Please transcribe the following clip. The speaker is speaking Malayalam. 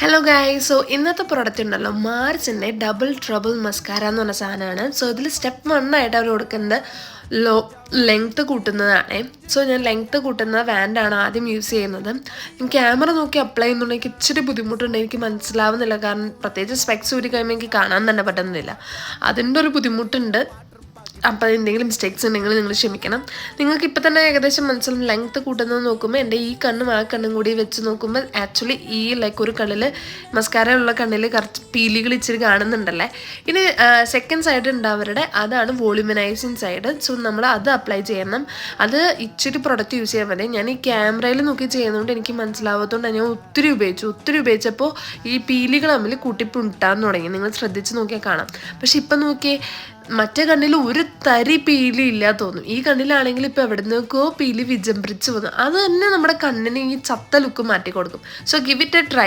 Hello guys. സോ ഇന്നത്തെ പ്രൊഡക്റ്റ് ഉണ്ടല്ലോ, മാർസിൻ്റെ ഡബിൾ ട്രബിൾ മസ്കാര എന്ന് പറഞ്ഞ സാധനമാണ്. സോ ഇതിൽ സ്റ്റെപ്പ് 1 ആയിട്ട് അവർ കൊടുക്കുന്നത് ലെങ്ത്ത് കൂട്ടുന്നതാണ്. സോ ഞാൻ ലെങ്ത്ത് കൂട്ടുന്ന വാൻഡാണ് ആദ്യം യൂസ് ചെയ്യുന്നത്. ക്യാമറ നോക്കി അപ്ലൈ ചെയ്യുന്നുണ്ടെങ്കിൽ എനിക്ക് ഇച്ചിരി ബുദ്ധിമുട്ടുണ്ട്, എനിക്ക് മനസ്സിലാവുന്നില്ല. കാരണം പ്രത്യേകിച്ച് സ്പെക്സ് ഊരി കഴിയുമ്പോൾ എനിക്ക് കാണാൻ തന്നെ പറ്റുന്നില്ല. അതിൻ്റെ ഒരു ബുദ്ധിമുട്ടുണ്ട്. അപ്പോൾ എന്തെങ്കിലും മിസ്റ്റേക്സ് ഉണ്ടെങ്കിൽ നിങ്ങൾ ക്ഷമിക്കണം. നിങ്ങൾക്ക് ഇപ്പം തന്നെ ഏകദേശം മനസ്സിലും ലെങ്ത്ത് കൂട്ടുന്നത് നോക്കുമ്പോൾ എൻ്റെ ഈ കണ്ണും ആ കണ്ണും കൂടി വെച്ച് നോക്കുമ്പോൾ ആക്ച്വലി ഈ ഒരു കണ്ണിൽ മസ്കാര ഉള്ള കണ്ണിൽ കുറച്ച് പീലികൾ ഇച്ചിരി കാണുന്നുണ്ടല്ലേ. ഇനി സെക്കൻഡ് സൈഡ് ഉണ്ട് അവരുടെ, അതാണ് വോളിമനൈസിങ് സൈഡ്. സോ നമ്മൾ അത് അപ്ലൈ ചെയ്യണം. അത് ഇച്ചിരി പ്രൊഡക്റ്റ് യൂസ് ചെയ്യാൻ മതി. ഞാൻ ഈ ക്യാമറയിൽ നോക്കി ചെയ്യുന്നതുകൊണ്ട് എനിക്ക് മനസ്സിലാവാത്തതുകൊണ്ട് ഞാൻ ഒത്തിരി ഉപയോഗിച്ചപ്പോൾ ഈ പീലികൾ തമ്മിൽ കൂട്ടിപ്പുണ്ടാൻ തുടങ്ങി. നിങ്ങൾ ശ്രദ്ധിച്ച് നോക്കിയാൽ കാണാം. പക്ഷെ ഇപ്പം നോക്കിയേ, മറ്റേ കണ്ണിൽ ഒരു തരി പീലി ഇല്ല തോന്നും. ഈ കണ്ണിലാണെങ്കിൽ ഇപ്പോൾ എവിടെ നിന്നൊക്കെയോ പീലി വിജൃംഭിച്ച് വന്നു. അത് തന്നെ നമ്മുടെ കണ്ണിന് ഈ ചത്ത ലുക്ക് മാറ്റി കൊടുക്കും. So give it A try.